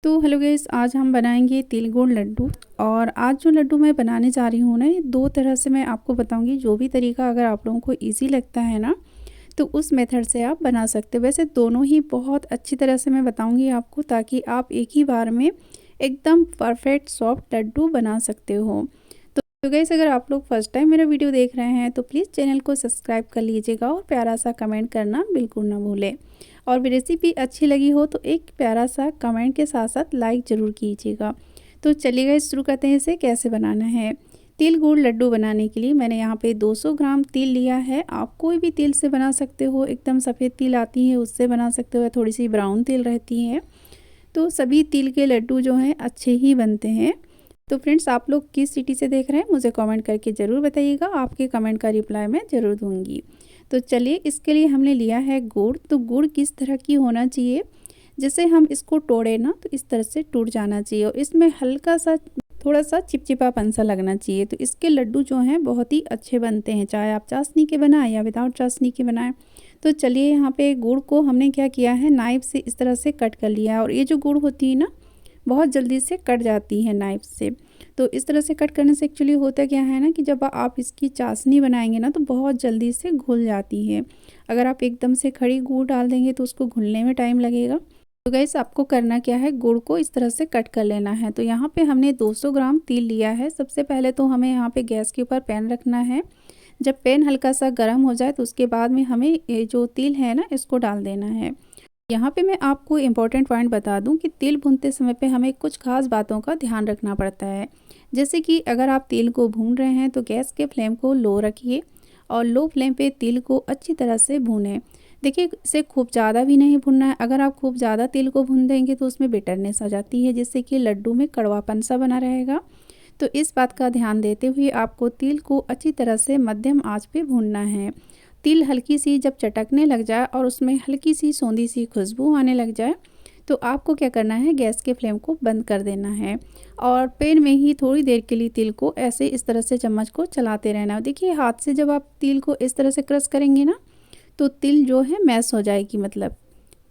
तो hello guys, आज हम बनाएंगे तिल गुड़ लड्डू। और आज जो लड्डू मैं बनाने जा रही हूँ ना, ये दो तरह से मैं आपको बताऊंगी। जो भी तरीका अगर आप लोगों को इजी लगता है ना, तो उस मेथड से आप बना सकते हो। वैसे दोनों ही बहुत अच्छी तरह से मैं बताऊंगी आपको, ताकि आप एक ही बार में एकदम परफेक्ट सॉफ्ट लड्डू बना सकते हो। तो गाइस, अगर आप लोग फर्स्ट टाइम मेरा वीडियो देख रहे हैं तो प्लीज़ चैनल को सब्सक्राइब कर लीजिएगा और प्यारा सा कमेंट करना बिल्कुल ना भूलें। और रेसिपी अच्छी लगी हो तो एक प्यारा सा कमेंट के साथ साथ लाइक ज़रूर कीजिएगा। तो चलिए गाइस, शुरू करते हैं इसे कैसे बनाना है। तिल गुड़ लड्डू बनाने के लिए मैंने यहाँ पे 200 ग्राम तिल लिया है। आप कोई भी तिल से बना सकते हो, एकदम सफ़ेद तिल आती है उससे बना सकते हो, या थोड़ी सी ब्राउन तिल रहती है। तो सभी तिल के लड्डू जो हैं अच्छे ही बनते हैं। तो फ्रेंड्स, आप लोग किस सिटी से देख रहे हैं मुझे कमेंट करके ज़रूर बताइएगा। आपके कमेंट का रिप्लाई मैं ज़रूर दूंगी। तो चलिए, इसके लिए हमने लिया है गुड़। तो गुड़ किस तरह की होना चाहिए, जैसे हम इसको तोड़े ना तो इस तरह से टूट जाना चाहिए, और इसमें हल्का सा थोड़ा सा चिपचिपापन सा लगना चाहिए। तो इसके लड्डू जो हैं बहुत ही अच्छे बनते हैं, चाहे आप चाशनी के बनाएं या विदाउट चाशनी के बनाएं। तो चलिए, यहाँ पे गुड़ को हमने क्या किया है, नाइफ़ से इस तरह से कट कर लिया है। और ये जो गुड़ होती है ना, बहुत जल्दी से कट जाती है नाइफ़ से। तो इस तरह से कट करने से एक्चुअली होता क्या है ना, कि जब आप इसकी चाशनी बनाएंगे ना तो बहुत जल्दी से घुल जाती है। अगर आप एकदम से खड़ी गुड़ डाल देंगे तो उसको घुलने में टाइम लगेगा। तो गाइस, आपको करना क्या है, गुड़ को इस तरह से कट कर लेना है। तो यहाँ पे हमने 200 ग्राम तिल लिया है। सबसे पहले तो हमें यहाँ पे गैस के ऊपर पैन रखना है। जब पैन हल्का सा गर्म हो जाए तो उसके बाद में हमें ये जो तिल है ना, इसको डाल देना है। यहाँ पे मैं आपको इम्पोर्टेंट पॉइंट बता दूं कि तिल भूनते समय पे हमें कुछ खास बातों का ध्यान रखना पड़ता है। जैसे कि अगर आप तिल को भून रहे हैं तो गैस के फ्लेम को लो रखिए, और लो फ्लेम पे तिल को अच्छी तरह से भूनें। देखिए, इसे खूब ज़्यादा भी नहीं भूनना है। अगर आप खूब ज़्यादा तिल को भून देंगे तो उसमें बिटरनेस आ जाती है, जिससे कि लड्डू में कड़वापन सा बना रहेगा। तो इस बात का ध्यान देते हुए आपको तिल को अच्छी तरह से मध्यम आंच पे भूनना है। तिल हल्की सी जब चटकने लग जाए और उसमें हल्की सी सौंधी सी खुशबू आने लग जाए, तो आपको क्या करना है, गैस के फ्लेम को बंद कर देना है। और पैन में ही थोड़ी देर के लिए तिल को ऐसे इस तरह से चम्मच को चलाते रहना है। देखिए, हाथ से जब आप तिल को इस तरह से क्रश करेंगे ना, तो तिल जो है मैश हो जाएगी मतलब।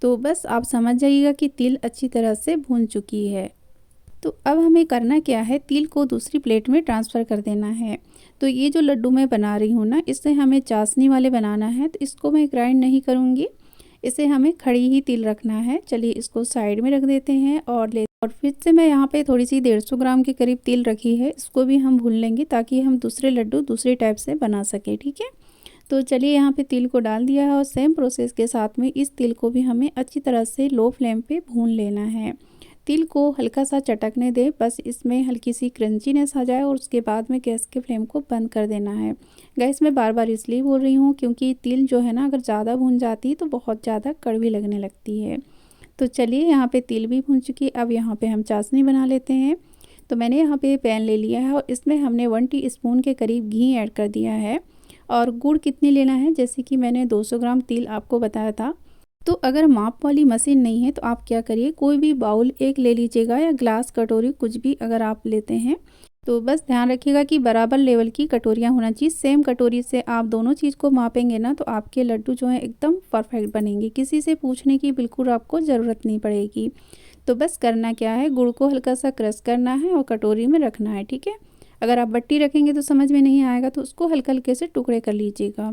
तो बस आप समझ जाइएगा कि तिल अच्छी तरह से भून चुकी है। तो अब हमें करना क्या है, तिल को दूसरी प्लेट में ट्रांसफ़र कर देना है। तो ये जो लड्डू मैं बना रही हूँ ना, इससे हमें चाशनी वाले बनाना है। तो इसको मैं ग्राइंड नहीं करूँगी, इसे हमें खड़ी ही तिल रखना है। चलिए, इसको साइड में रख देते हैं और फिर से मैं यहाँ पे थोड़ी सी 150 ग्राम के करीब तिल रखी है, इसको भी हम भून लेंगे ताकि हम दूसरे लड्डू दूसरी टाइप से बना सकें। ठीक है। तो चलिए, यहाँ पे तिल को डाल दिया है, और सेम प्रोसेस के साथ में इस तिल को भी हमें अच्छी तरह से लो फ्लेम पे भून लेना है। तिल को हल्का सा चटकने दें, बस इसमें हल्की सी क्रंचीनेस आ जाए, और उसके बाद में गैस के फ्लेम को बंद कर देना है। गैस में बार बार इसलिए बोल रही हूँ क्योंकि तिल जो है ना, अगर ज़्यादा भून जाती है तो बहुत ज़्यादा कड़वी लगने लगती है। तो चलिए, यहाँ पे तिल भी भून चुकी है। अब यहाँ पे हम चाशनी बना लेते हैं। तो मैंने यहाँ पे पैन ले लिया है, और इसमें हमने 1 टीस्पून के करीब घी ऐड कर दिया है। और गुड़ कितनी लेना है, जैसे कि मैंने 200 ग्राम तिल आपको बताया था। तो अगर माप वाली मशीन नहीं है तो आप क्या करिए, कोई भी बाउल एक ले लीजिएगा, या ग्लास कटोरी कुछ भी अगर आप लेते हैं। तो बस ध्यान रखिएगा कि बराबर लेवल की कटोरियाँ होना चाहिए। सेम कटोरी से आप दोनों चीज़ को मापेंगे ना, तो आपके लड्डू जो हैं एकदम परफेक्ट बनेंगे। किसी से पूछने की बिल्कुल आपको ज़रूरत नहीं पड़ेगी। तो बस करना क्या है, गुड़ को हल्का सा क्रश करना है और कटोरी में रखना है। ठीक है। अगर आप बट्टी रखेंगे तो समझ में नहीं आएगा, तो उसको हल्के हल्के से टुकड़े कर लीजिएगा,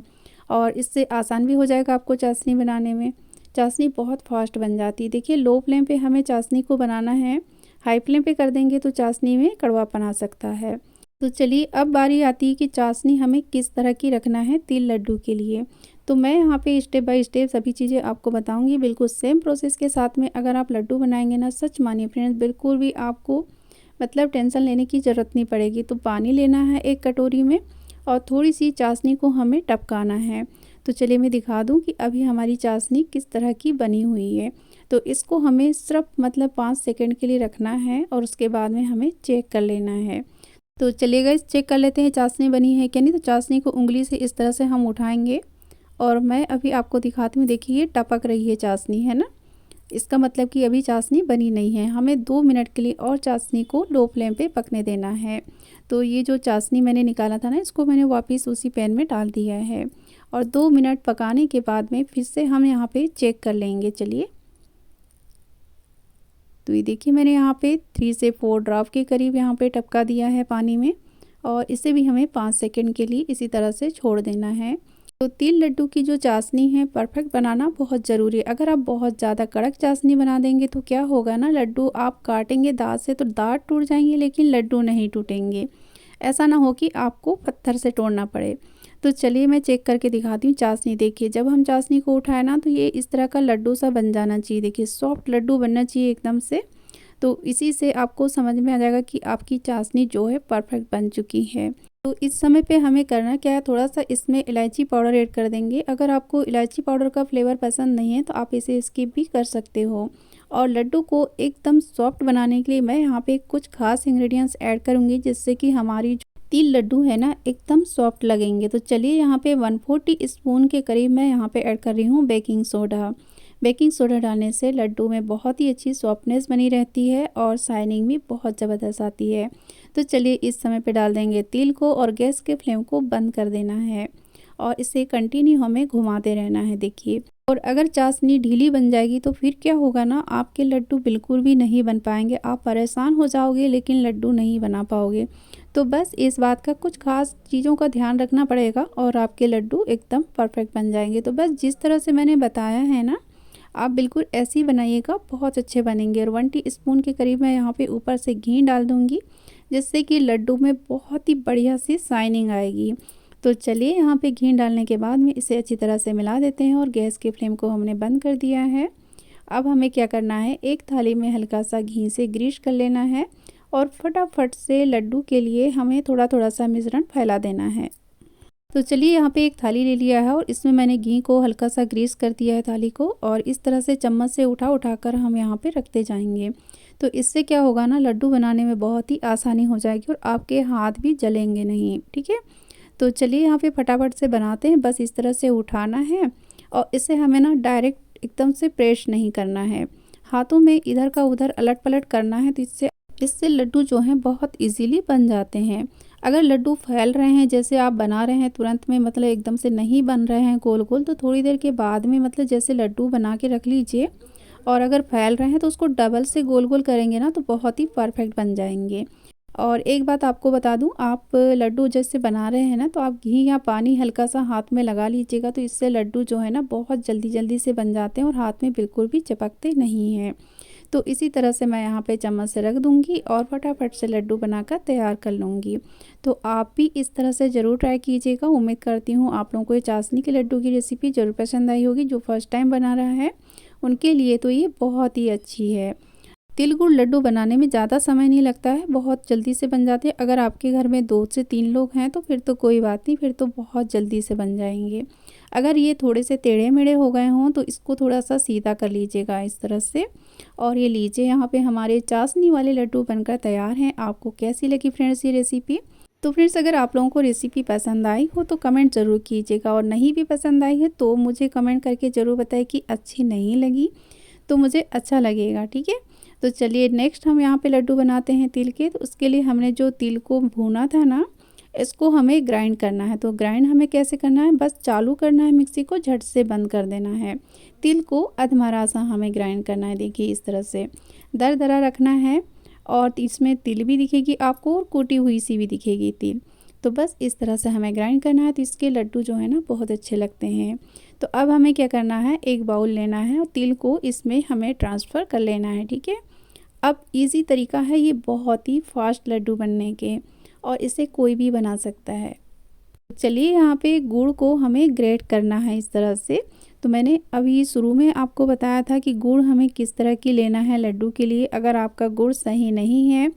और इससे आसान भी हो जाएगा आपको चाशनी बनाने में। चाशनी बहुत फास्ट बन जाती है। देखिए, लो फ्लेम पे हमें चाशनी को बनाना है, हाई फ्लेम पे कर देंगे तो चाशनी में कड़वापन आ सकता है। तो चलिए, अब बारी आती है कि चाशनी हमें किस तरह की रखना है तिल लड्डू के लिए। तो मैं यहाँ पे स्टेप बाय स्टेप सभी चीज़ें आपको बताऊँगी, बिल्कुल सेम प्रोसेस के साथ में। अगर आप लड्डू बनाएंगे ना, सच मानिए फ्रेंड्स, बिल्कुल भी आपको मतलब टेंशन लेने की ज़रूरत नहीं पड़ेगी। तो पानी लेना है एक कटोरी में, और थोड़ी सी चाशनी को हमें टपकाना है। तो चलिए, मैं दिखा दूं कि अभी हमारी चाशनी किस तरह की बनी हुई है। तो इसको हमें सिर्फ मतलब 5 सेकंड के लिए रखना है, और उसके बाद में हमें चेक कर लेना है। तो चलिए गाइस, चेक कर लेते हैं चाशनी बनी है क्या नहीं। तो चाशनी को उंगली से इस तरह से हम उठाएंगे, और मैं अभी आपको दिखाती हूँ। देखिए, टपक रही है चाशनी, है ना। इसका मतलब कि अभी चाशनी बनी नहीं है। हमें 2 मिनट के लिए और चाशनी को लो फ्लेम पे पकने देना है। तो ये जो चाशनी मैंने निकाला था ना, इसको मैंने वापस उसी पैन में डाल दिया है, और 2 मिनट पकाने के बाद में फिर से हम यहाँ पे चेक कर लेंगे। चलिए, तो ये देखिए मैंने यहाँ पे 3 से 4 ड्रॉप के करीब यहाँ पे टपका दिया है पानी में, और इसे भी हमें 5 सेकंड के लिए इसी तरह से छोड़ देना है। तो तिल लड्डू की जो चाशनी है परफेक्ट बनाना बहुत ज़रूरी है। अगर आप बहुत ज़्यादा कड़क चाशनी बना देंगे तो क्या होगा ना, लड्डू आप काटेंगे दाँत से तो दाँत टूट जाएंगे लेकिन लड्डू नहीं टूटेंगे। ऐसा ना हो कि आपको पत्थर से तोड़ना पड़े। तो चलिए मैं चेक करके दिखाती हूँ चाशनी। देखिए जब हम चाशनी को उठाए ना तो ये इस तरह का लड्डू सा बन जाना चाहिए। देखिए सॉफ्ट लड्डू बनना चाहिए एकदम से। तो इसी से आपको समझ में आ जाएगा कि आपकी चाशनी जो है परफेक्ट बन चुकी है। तो इस समय पे हमें करना क्या है, थोड़ा सा इसमें इलायची पाउडर ऐड कर देंगे। अगर आपको इलायची पाउडर का फ्लेवर पसंद नहीं है तो आप इसे स्किप भी कर सकते हो। और लड्डू को एकदम सॉफ्ट बनाने के लिए मैं यहाँ पे कुछ खास इंग्रेडिएंट्स ऐड करूँगी, जिससे कि हमारी जो तिल लड्डू है ना एकदम सॉफ्ट लगेंगे। तो चलिए यहाँ पे 1/4 टीस्पून के करीब मैं यहाँ पे ऐड कर रही हूँ बेकिंग सोडा। बेकिंग सोडा डालने से लड्डू में बहुत ही अच्छी सॉफ्टनेस बनी रहती है और शाइनिंग भी बहुत ज़बरदस्त आती है। तो चलिए इस समय पे डाल देंगे तिल को और गैस के फ्लेम को बंद कर देना है और इसे कंटिन्यू हमें घुमाते रहना है। देखिए, और अगर चाशनी ढीली बन जाएगी तो फिर क्या होगा ना, आपके लड्डू बिल्कुल भी नहीं बन पाएंगे। आप परेशान हो जाओगे लेकिन लड्डू नहीं बना पाओगे। तो बस इस बात का कुछ खास चीज़ों का ध्यान रखना पड़ेगा और आपके लड्डू एकदम परफेक्ट बन जाएंगे। तो बस जिस तरह से मैंने बताया है ना, आप बिल्कुल ऐसे ही बनाइएगा, बहुत अच्छे बनेंगे। और 1 टीस्पून के करीब मैं यहाँ पे ऊपर से घी डाल दूँगी, जिससे कि लड्डू में बहुत ही बढ़िया सी शाइनिंग आएगी। तो चलिए यहाँ पे घी डालने के बाद में इसे अच्छी तरह से मिला देते हैं और गैस के फ्लेम को हमने बंद कर दिया है। अब हमें क्या करना है, एक थाली में हल्का सा घी से ग्रीस कर लेना है और फटाफट से लड्डू के लिए हमें थोड़ा थोड़ा सा मिश्रण फैला देना है। तो चलिए यहाँ पे एक थाली ले लिया है और इसमें मैंने घी को हल्का सा ग्रीस कर दिया है थाली को, और इस तरह से चम्मच से उठा उठा कर हम यहाँ पे रखते जाएंगे। तो इससे क्या होगा ना, लड्डू बनाने में बहुत ही आसानी हो जाएगी और आपके हाथ भी जलेंगे नहीं। ठीक है, तो चलिए यहाँ पे फटाफट से बनाते हैं। बस इस तरह से उठाना है और इसे हमें ना डायरेक्ट एकदम से प्रेस नहीं करना है, हाथों में इधर का उधर अलट पलट करना है। तो इससे लड्डू जो हैं बहुत इजीली बन जाते हैं। अगर लड्डू फैल रहे हैं, जैसे आप बना रहे हैं तुरंत में, मतलब एकदम से नहीं बन रहे हैं गोल गोल, तो थोड़ी देर के बाद में मतलब जैसे लड्डू बना के रख लीजिए। और अगर फैल रहे हैं तो उसको डबल से गोल गोल करेंगे ना तो बहुत ही परफेक्ट बन जाएंगे। और एक बात आपको बता दूं, आप लड्डू जैसे बना रहे हैं ना तो आप घी या पानी हल्का सा हाथ में लगा लीजिएगा। तो इससे लड्डू जो है ना बहुत जल्दी जल्दी से बन जाते हैं और हाथ में बिल्कुल भी चिपकते नहीं हैं। तो इसी तरह से मैं यहाँ पे चम्मच से रख दूँगी और फटाफट से लड्डू बनाकर तैयार कर लूँगी। तो आप भी इस तरह से ज़रूर ट्राई कीजिएगा। उम्मीद करती हूँ आप लोगों को ये चाशनी के लड्डू की रेसिपी ज़रूर पसंद आई होगी। जो फर्स्ट टाइम बना रहा है उनके लिए तो ये बहुत ही अच्छी है। तिल गुड़ लड्डू बनाने में ज़्यादा समय नहीं लगता है, बहुत जल्दी से बन जाते हैं। अगर आपके घर में 2 से 3 लोग हैं तो फिर तो कोई बात नहीं, फिर तो बहुत जल्दी से बन जाएंगे। अगर ये थोड़े से टेढ़े मेढ़े हो गए हों तो इसको थोड़ा सा सीधा कर लीजिएगा इस तरह से। और ये लीजिए, यहाँ पे हमारे चाशनी वाले लड्डू बनकर तैयार हैं। आपको कैसी लगी फ्रेंड्स ये रेसिपी? तो फ्रेंड्स अगर आप लोगों को रेसिपी पसंद आई हो तो कमेंट ज़रूर कीजिएगा, और नहीं भी पसंद आई है तो मुझे कमेंट करके ज़रूर बताएं कि अच्छी नहीं लगी, तो मुझे अच्छा लगेगा। ठीक है, तो चलिए नेक्स्ट हम यहाँ पे लड्डू बनाते हैं तिल के। तो उसके लिए हमने जो तिल को भूना था ना, इसको हमें ग्राइंड करना है। तो ग्राइंड हमें कैसे करना है, बस चालू करना है मिक्सी को, झट से बंद कर देना है। तिल को अधमरा सा हमें ग्राइंड करना है। देखिए इस तरह से दरदरा रखना है, और इसमें तिल भी दिखेगी आपको और कूटी हुई सी भी दिखेगी तिल। तो बस इस तरह से हमें ग्राइंड करना है। तो इसके लड्डू जो है ना बहुत अच्छे लगते हैं। तो अब हमें क्या करना है, एक बाउल लेना है और तिल को इसमें हमें ट्रांसफ़र कर लेना है। ठीक है, अब इजी तरीका है ये बहुत ही फास्ट लड्डू बनने के, और इसे कोई भी बना सकता है। चलिए यहाँ पे गुड़ को हमें ग्रेट करना है इस तरह से। तो मैंने अभी शुरू में आपको बताया था कि गुड़ हमें किस तरह की लेना है लड्डू के लिए। अगर आपका गुड़ सही नहीं है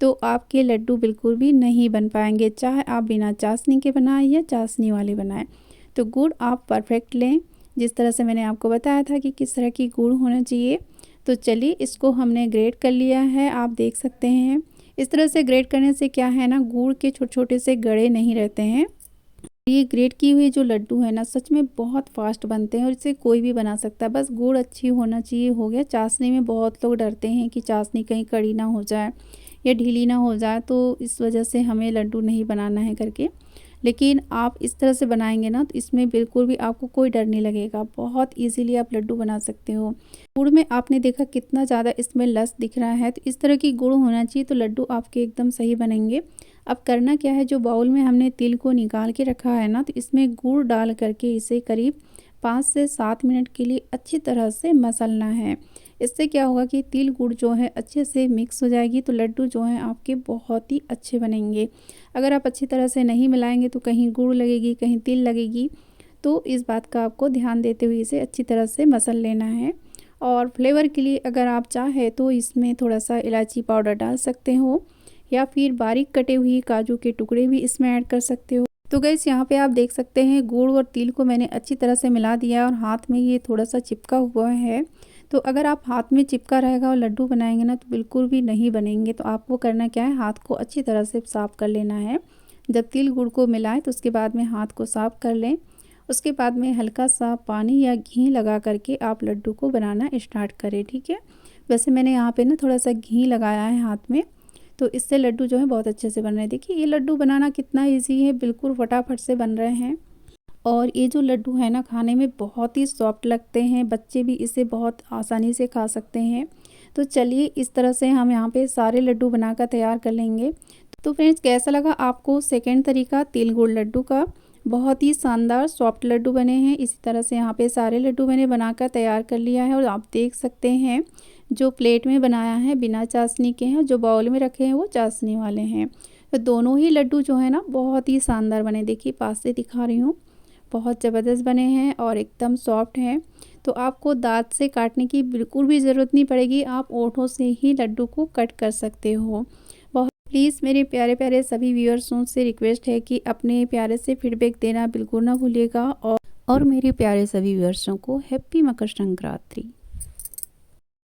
तो आपके लड्डू बिल्कुल भी नहीं बन पाएंगे, चाहे आप बिना चाशनी के बनाएं या चाशनी वाले बनाएं। तो गुड़ आप परफेक्ट लें, जिस तरह से मैंने आपको बताया था कि किस तरह की गुड़ होना चाहिए। तो चलिए इसको हमने ग्रेट कर लिया है, आप देख सकते हैं। इस तरह से ग्रेट करने से क्या है ना, गुड़ के छोटे छोटे से गड़े नहीं रहते हैं। ये ग्रेट की हुई जो लड्डू है ना सच में बहुत फास्ट बनते हैं और इसे कोई भी बना सकता है, बस गुड़ अच्छी होना चाहिए, हो गया। चाशनी में बहुत लोग डरते हैं कि चाशनी कहीं कड़ी ना हो जाए या ढीली ना हो जाए, तो इस वजह से हमें लड्डू नहीं बनाना है करके। लेकिन आप इस तरह से बनाएंगे ना तो इसमें बिल्कुल भी आपको कोई डर नहीं लगेगा। बहुत इजीली आप लड्डू बना सकते हो। गुड़ में आपने देखा कितना ज़्यादा इसमें लस दिख रहा है, तो इस तरह की गुड़ होना चाहिए तो लड्डू आपके एकदम सही बनेंगे। अब करना क्या है, जो बाउल में हमने तिल को निकाल के रखा है ना, तो इसमें गुड़ डाल करके इसे करीब 5 से 7 मिनट के लिए अच्छी तरह से मसलना है। इससे क्या होगा कि तिल गुड़ जो है अच्छे से मिक्स हो जाएगी, तो लड्डू जो हैं आपके बहुत ही अच्छे बनेंगे। अगर आप अच्छी तरह से नहीं मिलाएंगे तो कहीं गुड़ लगेगी, कहीं तिल लगेगी, तो इस बात का आपको ध्यान देते हुए इसे अच्छी तरह से मसल लेना है। और फ्लेवर के लिए अगर आप चाहे तो इसमें थोड़ा सा इलायची पाउडर डाल सकते हो, या फिर बारीक कटे हुए काजू के टुकड़े भी इसमें ऐड कर सकते हो। तो गाइस यहाँ पे आप देख सकते हैं गुड़ और तिल को मैंने अच्छी तरह से मिला दिया और हाथ में ये थोड़ा सा चिपका हुआ है। तो अगर आप हाथ में चिपका रहेगा और लड्डू बनाएंगे ना तो बिल्कुल भी नहीं बनेंगे। तो आपको करना क्या है, हाथ को अच्छी तरह से साफ़ कर लेना है। जब तिल गुड़ को मिलाएं तो उसके बाद में हाथ को साफ़ कर लें। उसके बाद में हल्का सा पानी या घी लगा करके आप लड्डू को बनाना स्टार्ट करें, ठीक है। वैसे मैंने यहाँ पे ना थोड़ा सा घी लगाया है हाथ में, तो इससे लड्डू जो है बहुत अच्छे से बन रहे हैं। देखिए ये लड्डू बनाना कितना इजी है, बिल्कुल फटाफट से बन रहे हैं। और ये जो लड्डू है ना खाने में बहुत ही सॉफ्ट लगते हैं, बच्चे भी इसे बहुत आसानी से खा सकते हैं। तो चलिए इस तरह से हम यहाँ पे सारे लड्डू बनाकर तैयार कर लेंगे। तो फ्रेंड्स कैसा लगा आपको सेकंड तरीका तिल गुड़ लड्डू का? बहुत ही शानदार सॉफ्ट लड्डू बने हैं। इसी तरह से यहाँ पे सारे लड्डू मैंने बनाकर तैयार कर लिया है। और आप देख सकते हैं जो प्लेट में बनाया है बिना चाशनी के हैं, जो बाउल में रखे हैं वो चाशनी वाले हैं। तो दोनों ही लड्डू जो है ना बहुत ही शानदार बने। देखिए पास से दिखा रही हूँ, बहुत ज़बरदस्त बने हैं और एकदम सॉफ्ट हैं। तो आपको दाँत से काटने की बिल्कुल भी ज़रूरत नहीं पड़ेगी, आप ओंठों से ही लड्डू को कट कर सकते हो। बहुत प्लीज़ मेरे प्यारे प्यारे सभी व्यूअर्सों से रिक्वेस्ट है कि अपने प्यारे से फीडबैक देना बिल्कुल ना भूलिएगा। और मेरे प्यारे सभी व्यूअर्सों को हैप्पी मकर संक्रांति।